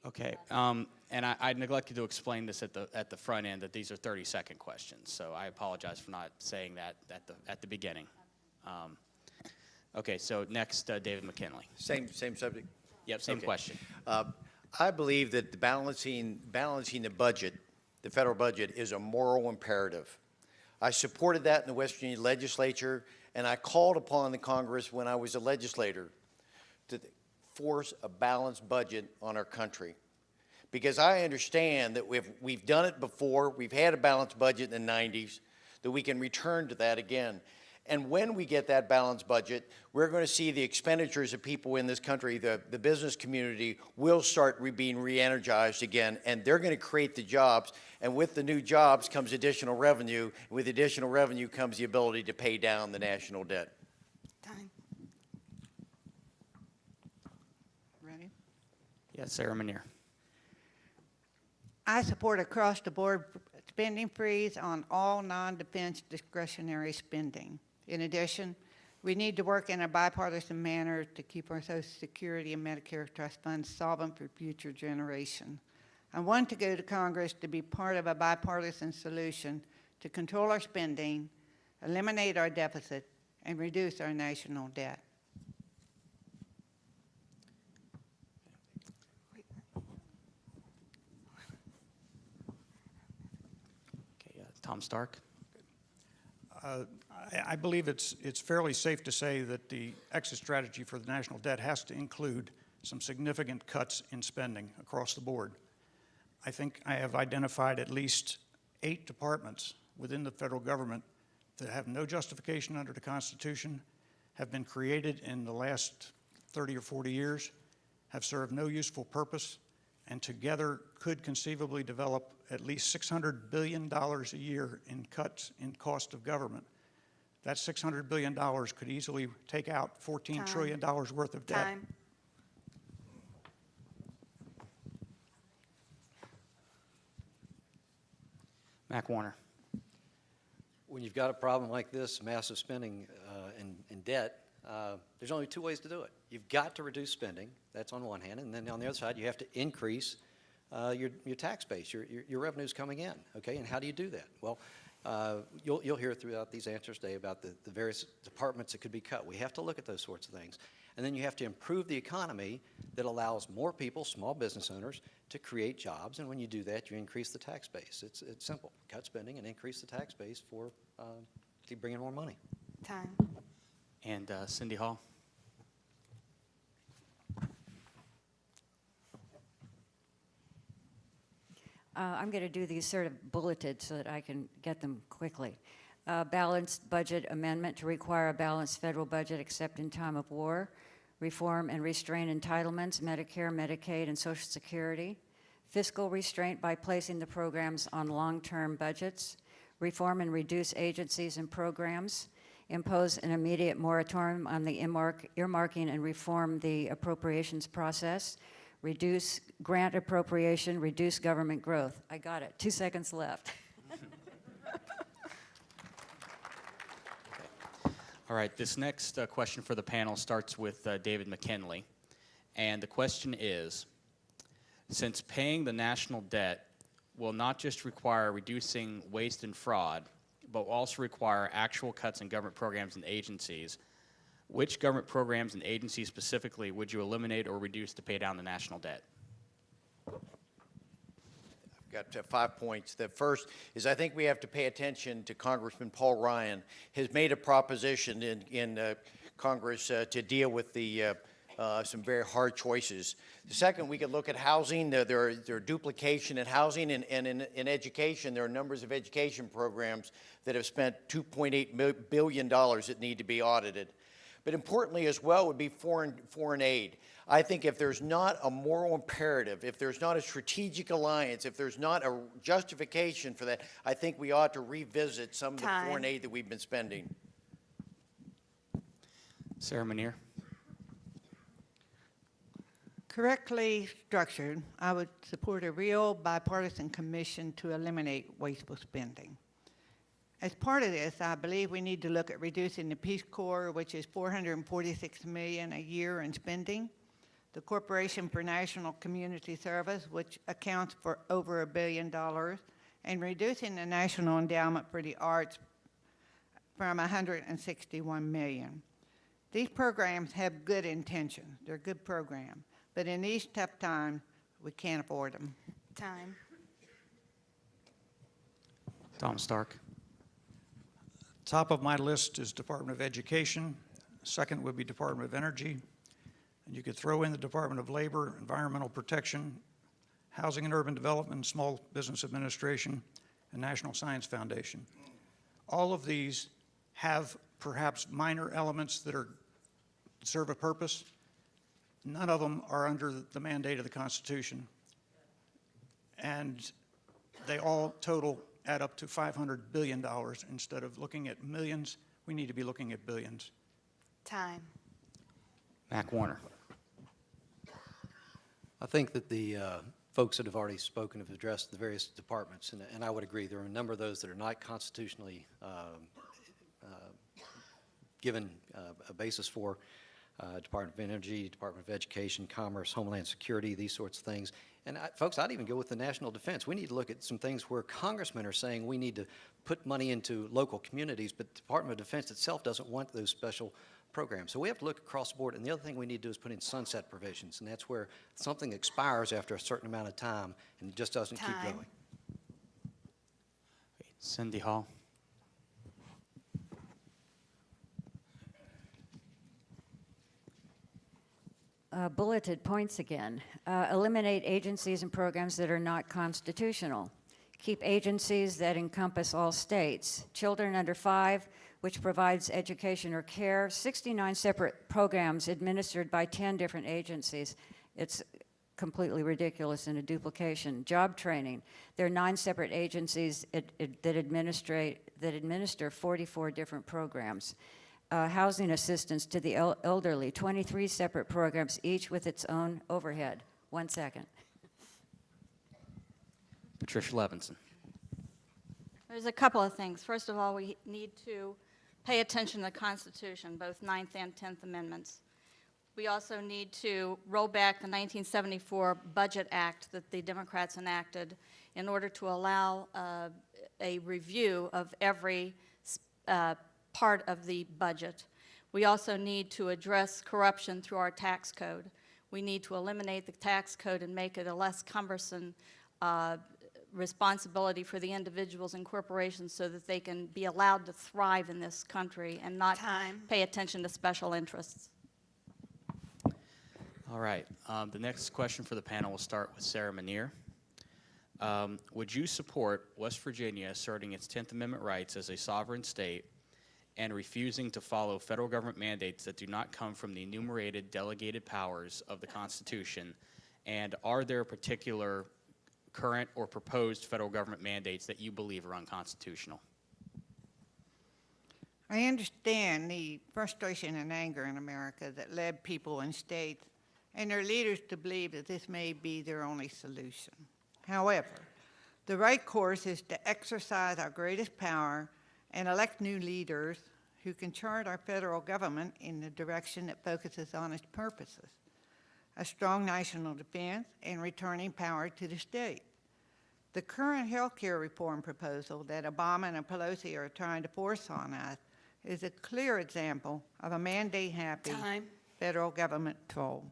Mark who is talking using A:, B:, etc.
A: Okay, and I neglected to explain this at the front end, that these are 30-second questions, so I apologize for not saying that at the beginning. Okay, so next, David McKinley.
B: Same subject?
A: Yep, same
B: Okay.
A: question.
B: I believe that the balancing the budget, the federal budget, is a moral imperative. I supported that in the West Virginia legislature, and I called upon the Congress when I was a legislator to force a balanced budget on our country. Because I understand that we've done it before, we've had a balanced budget in the 90s, that we can return to that again. And when we get that balanced budget, we're going to see the expenditures of people in this country, the business community, will start being re-energized again, and they're going to create the jobs. And with the new jobs comes additional revenue. With additional revenue comes the ability to pay down the national debt.
C: Time. Ready?
A: Yes, Sarah Manier.
C: I support across-the-board spending freeze on all non-defense discretionary spending. In addition, we need to work in a bipartisan manner to keep our Social Security and Medicare trust funds solvent for future generations. I want to go to Congress to be part of a bipartisan solution to control our spending, eliminate our deficit, and reduce our national debt.
A: Okay, Tom Stark.
D: I believe it's fairly safe to say that the exit strategy for the national debt has to include some significant cuts in spending across the board. I think I have identified at least 8 departments within the federal government that have no justification under the Constitution, have been created in the last 30 or 40 years, have served no useful purpose, and together could conceivably develop at least $600 billion a year in cuts in cost of government. That $600 billion could easily take out $14 trillion worth of debt.
C: Time.
A: Mac Warner.
E: When you've got a problem like this, massive spending and debt, there's only 2 ways to do it. You've got to reduce spending, that's on one hand, and then on the other side, you have to increase your tax base, your revenues coming in, okay? And how do you do that? Well, you'll hear throughout these answers today about the various departments that could be cut. We have to look at those sorts of things. And then you have to improve the economy that allows more people, small business owners, to create jobs. And when you do that, you increase the tax base. It's simple. Cut spending and increase the tax base to bring in more money.
C: Time.
A: And Cindy Hall.
F: I'm going to do these sort of bulleted so that I can get them quickly. Balanced budget amendment to require a balanced federal budget except in time of war. Reform and restrain entitlements, Medicare, Medicaid, and Social Security. Fiscal restraint by placing the programs on long-term budgets. Reform and reduce agencies and programs. Impose an immediate moratorium on the earmarking and reform the appropriations process. Reduce grant appropriation, reduce government growth. I got it. 2 seconds left.
A: All right, this next question for the panel starts with David McKinley. And the question is, since paying the national debt will not just require reducing waste and fraud, but will also require actual cuts in government programs and agencies, which government programs and agencies specifically would you eliminate or reduce to pay down the national debt?
B: I've got 5 points. The first is I think we have to pay attention to Congressman Paul Ryan. Has made a proposition in Congress to deal with the some very hard choices. The second, we could look at housing. There are duplication in housing and in education. There are numbers of education programs that have spent $2.8 billion that need to be audited. But importantly as well would be foreign aid. I think if there's not a moral imperative, if there's not a strategic alliance, if there's not a justification for that, I think we ought to revisit some of the foreign aid that we've been spending.
A: Sarah Manier.
C: Correctly structured, I would support a real bipartisan commission to eliminate wasteful spending. As part of this, I believe we need to look at reducing the Peace Corps, which is $446 million a year in spending. the Corporation for National Community Service, which accounts for over $1 billion, and reducing the National Endowment for the Arts from $161 million. These programs have good intentions. They're good programs. But in these tough times, we can't afford them.
G: Time.
A: Tom Stark.
D: Top of my list is Department of Education. Second would be Department of Energy. And you could throw in the Department of Labor, Environmental Protection, Housing and Urban Development, Small Business Administration, and National Science Foundation. All of these have perhaps minor elements that serve a purpose. None of them are under the mandate of the Constitution. And they all total add up to $500 billion. Instead of looking at millions, we need to be looking at billions.
G: Time.
A: Mac Warner.
E: I think that the folks that have already spoken have addressed the various departments, and I would agree. There are a number of those that are not constitutionally given a basis for. Department of Energy, Department of Education, Commerce, Homeland Security, these sorts of things. And folks, I'd even go with the national defense. We need to look at some things where congressmen are saying we need to put money into local communities, but the Department of Defense itself doesn't want those special programs. So we have to look across the board. And the other thing we need to do is put in sunset provisions, and that's where something expires after a certain amount of time and just doesn't keep
G: Time.
E: going.
A: Cindy Hall.
F: Bulleted points again. Eliminate agencies and programs that are not constitutional. Keep agencies that encompass all states. Children under 5, which provides education or care, 69 separate programs administered by 10 different agencies. It's completely ridiculous and a duplication. Job training. There are 9 separate agencies that administer 44 different programs. Housing assistance to the elderly, 23 separate programs, each with its own overhead. 1 second.
A: Patricia Levinson.
H: There's a couple of things. First of all, we need to pay attention to the Constitution, both 9th and 10th Amendments. We also need to roll back the 1974 Budget Act that the Democrats enacted in order to allow a review of every part of the budget. We also need to address corruption through our tax code. We need to eliminate the tax code and make it a less cumbersome responsibility for the individuals and corporations so that they can be allowed to thrive in this country and not
G: Time.
H: pay attention to special interests.
A: All right. The next question for the panel will start with Sarah Manier. Would you support West Virginia asserting its 10th Amendment rights as a sovereign state and refusing to follow federal government mandates that do not come from the enumerated delegated powers of the Constitution? And are there particular current or proposed federal government mandates that you believe are unconstitutional?
C: I understand the frustration and anger in America that led people in states and their leaders to believe that this may be their only solution. However, the right course is to exercise our greatest power and elect new leaders who can chart our federal government in the direction that focuses on its purposes: a strong national defense and returning power to the state. The current health care reform proposal that Obama and Pelosi are trying to force on us is a clear example of a mandate-happy
G: Time.
C: federal government tool.